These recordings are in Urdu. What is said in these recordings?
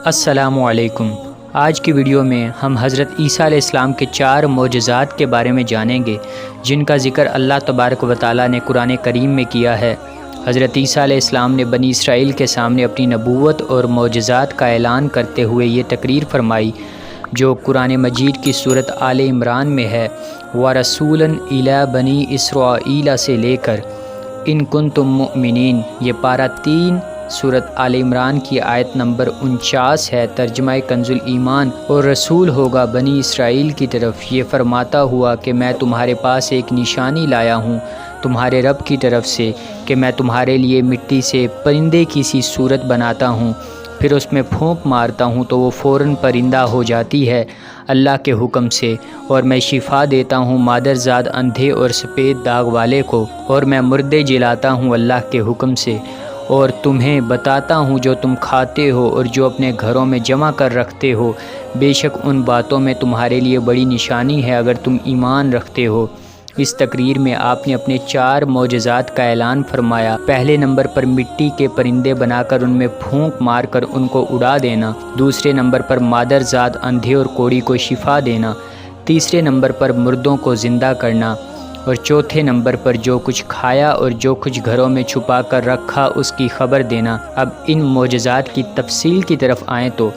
السلام علیکم۔ آج کی ویڈیو میں ہم حضرت عیسیٰ علیہ السلام کے 4 معجزات کے بارے میں جانیں گے جن کا ذکر اللہ تبارک و تعالیٰ نے قرآن کریم میں کیا ہے۔ حضرت عیسیٰ علیہ السلام نے بنی اسرائیل کے سامنے اپنی نبوت اور معجزات کا اعلان کرتے ہوئے یہ تقریر فرمائی جو قرآن مجید کی سورۃ آل عمران میں ہے، وَرَسُولًا إِلَىٰ بَنِي إِسْرَائِيلَ سے لے کر اِن كُنتُم مُؤْمِنِينَ، یہ پارہ 3 سورۃ آل عمران کی آیت نمبر 49 ہے۔ ترجمہ کنز الایمان: اور رسول ہوگا بنی اسرائیل کی طرف یہ فرماتا ہوا کہ میں تمہارے پاس ایک نشانی لایا ہوں تمہارے رب کی طرف سے کہ میں تمہارے لیے مٹی سے پرندے کی سی صورت بناتا ہوں، پھر اس میں پھونک مارتا ہوں تو وہ فوراً پرندہ ہو جاتی ہے اللہ کے حکم سے، اور میں شفا دیتا ہوں مادرزاد اندھے اور سفید داغ والے کو، اور میں مردے جلاتا ہوں اللہ کے حکم سے، اور تمہیں بتاتا ہوں جو تم کھاتے ہو اور جو اپنے گھروں میں جمع کر رکھتے ہو، بے شک ان باتوں میں تمہارے لیے بڑی نشانی ہے اگر تم ایمان رکھتے ہو۔ اس تقریر میں آپ نے اپنے 4 معجزات کا اعلان فرمایا۔ پہلے نمبر پر مٹی کے پرندے بنا کر ان میں پھونک مار کر ان کو اڑا دینا، دوسرے نمبر پر مادرزاد اندھے اور کوڑی کو شفا دینا، تیسرے نمبر پر مردوں کو زندہ کرنا، اور چوتھے نمبر پر جو کچھ کھایا اور جو کچھ گھروں میں چھپا کر رکھا اس کی خبر دینا۔ اب ان معجزات کی تفصیل کی طرف آئیں تو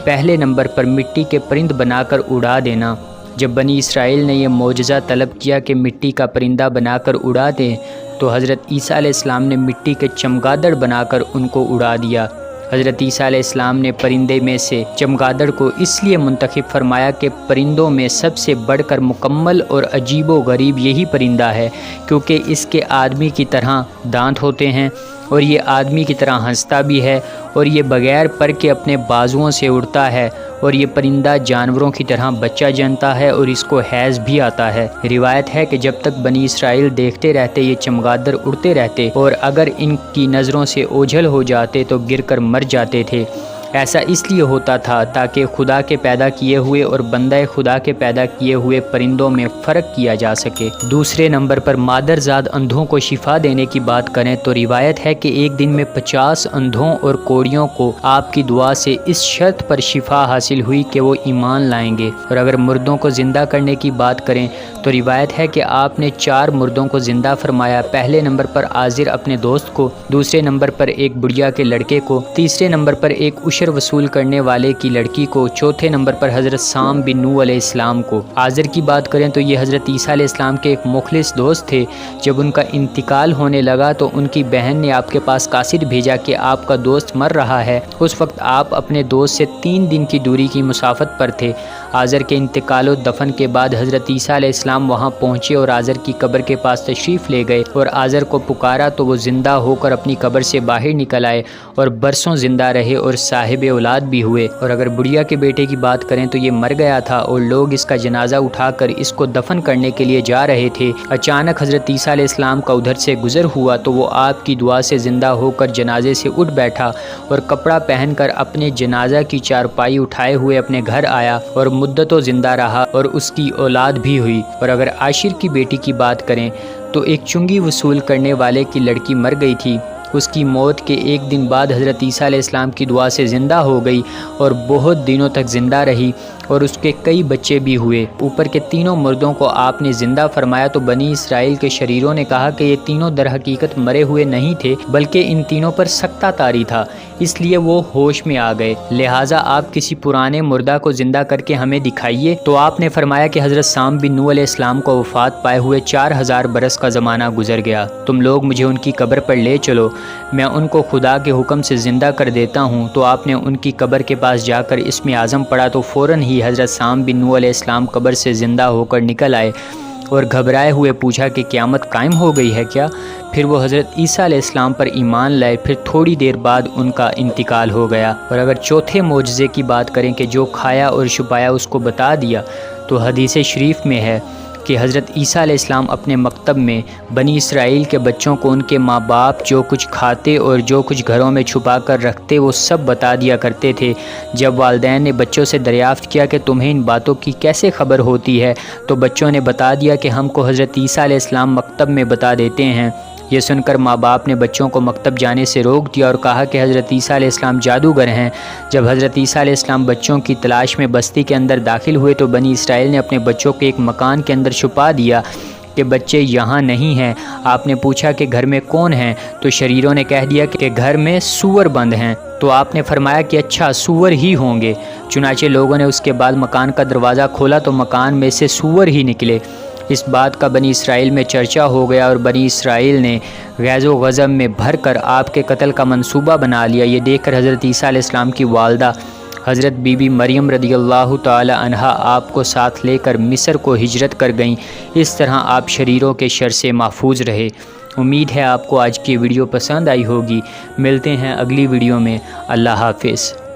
پہلے نمبر پر مٹی کے پرند بنا کر اڑا دینا۔ جب بنی اسرائیل نے یہ معجزہ طلب کیا کہ مٹی کا پرندہ بنا کر اڑا دیں تو حضرت عیسیٰ علیہ السلام نے مٹی کے چمگادڑ بنا کر ان کو اڑا دیا۔ حضرت عیسیٰ علیہ السلام نے پرندے میں سے چمگادڑ کو اس لیے منتخب فرمایا کہ پرندوں میں سب سے بڑھ کر مکمل اور عجیب و غریب یہی پرندہ ہے، کیونکہ اس کے آدمی کی طرح دانت ہوتے ہیں اور یہ آدمی کی طرح ہنستا بھی ہے، اور یہ بغیر پر کے اپنے بازوؤں سے اڑتا ہے، اور یہ پرندہ جانوروں کی طرح بچہ جنتا ہے اور اس کو حیض بھی آتا ہے۔ روایت ہے کہ جب تک بنی اسرائیل دیکھتے رہتے یہ چمگادڑ اڑتے رہتے، اور اگر ان کی نظروں سے اوجھل ہو جاتے تو گر کر مر جاتے تھے۔ ایسا اس لیے ہوتا تھا تاکہ خدا کے پیدا کیے ہوئے اور بندہ خدا کے پیدا کیے ہوئے پرندوں میں فرق کیا جا سکے۔ دوسرے نمبر پر مادرزاد اندھوں کو شفا دینے کی بات کریں تو روایت ہے کہ ایک دن میں 50 اندھوں اور کوڑیوں کو آپ کی دعا سے اس شرط پر شفا حاصل ہوئی کہ وہ ایمان لائیں گے۔ اور اگر مردوں کو زندہ کرنے کی بات کریں تو روایت ہے کہ آپ نے 4 مردوں کو زندہ فرمایا۔ پہلے نمبر پر عازر اپنے دوست کو، دوسرے نمبر پر ایک بڑھیا کے لڑکے کو، تیسرے نمبر پر ایک عشر وصول کرنے والے کی لڑکی کو، چوتھے نمبر پر حضرت سام بن نوح علیہ السلام کو۔ عازر کی بات کریں تو یہ حضرت عیسیٰ علیہ السلام کے ایک مخلص دوست تھے۔ جب ان کا انتقال ہونے لگا تو ان کی بہن نے آپ کے پاس قاصد بھیجا کہ آپ کا دوست مر رہا ہے۔ اس وقت آپ اپنے دوست سے 3 دن کی دوری کی مسافت پر تھے۔ عازر کے انتقال و دفن کے بعد حضرت عیسیٰ علیہ السلام وہاں پہنچے اور عازر کی قبر کے پاس تشریف لے گئے اور عازر کو پکارا تو وہ زندہ ہو کر اپنی قبر سے باہر نکل آئے اور برسوں زندہ رہے اور صاحب اولاد بھی ہوئے۔ اور اگر بڑھیا کے بیٹے کی بات کریں تو یہ مر گیا تھا اور لوگ اس کا جنازہ اٹھا کر اس کو دفن کرنے کے لیے جا رہے تھے۔ اچانک حضرت عیسیٰ علیہ السلام کا ادھر سے گزر ہوا تو وہ آپ کی دعا سے زندہ ہو کر جنازے سے اٹھ بیٹھا اور کپڑا پہن کر اپنے جنازہ کی چارپائی اٹھائے ہوئے اپنے گھر آیا اور مدتوں زندہ رہا اور اس کی اولاد بھی ہوئی۔ اور اگر عاشر کی بیٹی کی بات کریں تو ایک چنگی وصول کرنے والے کی لڑکی مر گئی تھی۔ اس کی موت کے ایک دن بعد حضرت عیسیٰ علیہ السلام کی دعا سے زندہ ہو گئی اور بہت دنوں تک زندہ رہی اور اس کے کئی بچے بھی ہوئے۔ اوپر کے تینوں مردوں کو آپ نے زندہ فرمایا تو بنی اسرائیل کے شریروں نے کہا کہ یہ تینوں در حقیقت مرے ہوئے نہیں تھے بلکہ ان تینوں پر سکتہ طاری تھا، اس لیے وہ ہوش میں آ گئے، لہٰذا آپ کسی پرانے مردہ کو زندہ کر کے ہمیں دکھائیے۔ تو آپ نے فرمایا کہ حضرت سام بن نوح علیہ السلام کو وفات پائے ہوئے 4000 برس کا زمانہ گزر گیا، تم لوگ مجھے ان کی قبر پر لے چلو، میں ان کو خدا کے حکم سے زندہ کر دیتا ہوں۔ تو آپ نے ان کی قبر کے پاس جا کر اسم اعظم پڑھا تو فوراً ہی حضرت سام بن نوح علیہ السلام قبر سے زندہ ہو کر نکل آئے اور گھبرائے ہوئے پوچھا کہ قیامت قائم ہو گئی ہے کیا؟ پھر وہ حضرت عیسیٰ علیہ السلام پر ایمان لائے، پھر تھوڑی دیر بعد ان کا انتقال ہو گیا۔ اور اگر چوتھے معجزے کی بات کریں کہ جو کھایا اور چھپایا اس کو بتا دیا تو حدیث شریف میں ہے کہ حضرت عیسیٰ علیہ السلام اپنے مکتب میں بنی اسرائیل کے بچوں کو ان کے ماں باپ جو کچھ کھاتے اور جو کچھ گھروں میں چھپا کر رکھتے وہ سب بتا دیا کرتے تھے۔ جب والدین نے بچوں سے دریافت کیا کہ تمہیں ان باتوں کی کیسے خبر ہوتی ہے تو بچوں نے بتا دیا کہ ہم کو حضرت عیسیٰ علیہ السلام مکتب میں بتا دیتے ہیں۔ یہ سن کر ماں باپ نے بچوں کو مکتب جانے سے روک دیا اور کہا کہ حضرت عیسیٰ علیہ السلام جادوگر ہیں۔ جب حضرت عیسیٰ علیہ السلام بچوں کی تلاش میں بستی کے اندر داخل ہوئے تو بنی اسرائیل نے اپنے بچوں کو ایک مکان کے اندر چھپا دیا کہ بچے یہاں نہیں ہیں۔ آپ نے پوچھا کہ گھر میں کون ہیں؟ تو شریروں نے کہہ دیا کہ گھر میں سور بند ہیں۔ تو آپ نے فرمایا کہ اچھا سور ہی ہوں گے۔ چنانچہ لوگوں نے اس کے بعد مکان کا دروازہ کھولا تو مکان میں سے سور ہی نکلے۔ اس بات کا بنی اسرائیل میں چرچا ہو گیا اور بنی اسرائیل نے غیظ و غضب میں بھر کر آپ کے قتل کا منصوبہ بنا لیا۔ یہ دیکھ کر حضرت عیسیٰ علیہ السلام کی والدہ حضرت بی بی مریم رضی اللہ تعالی عنہا آپ کو ساتھ لے کر مصر کو ہجرت کر گئیں۔ اس طرح آپ شریروں کے شر سے محفوظ رہے۔ امید ہے آپ کو آج کی ویڈیو پسند آئی ہوگی۔ ملتے ہیں اگلی ویڈیو میں۔ اللہ حافظ۔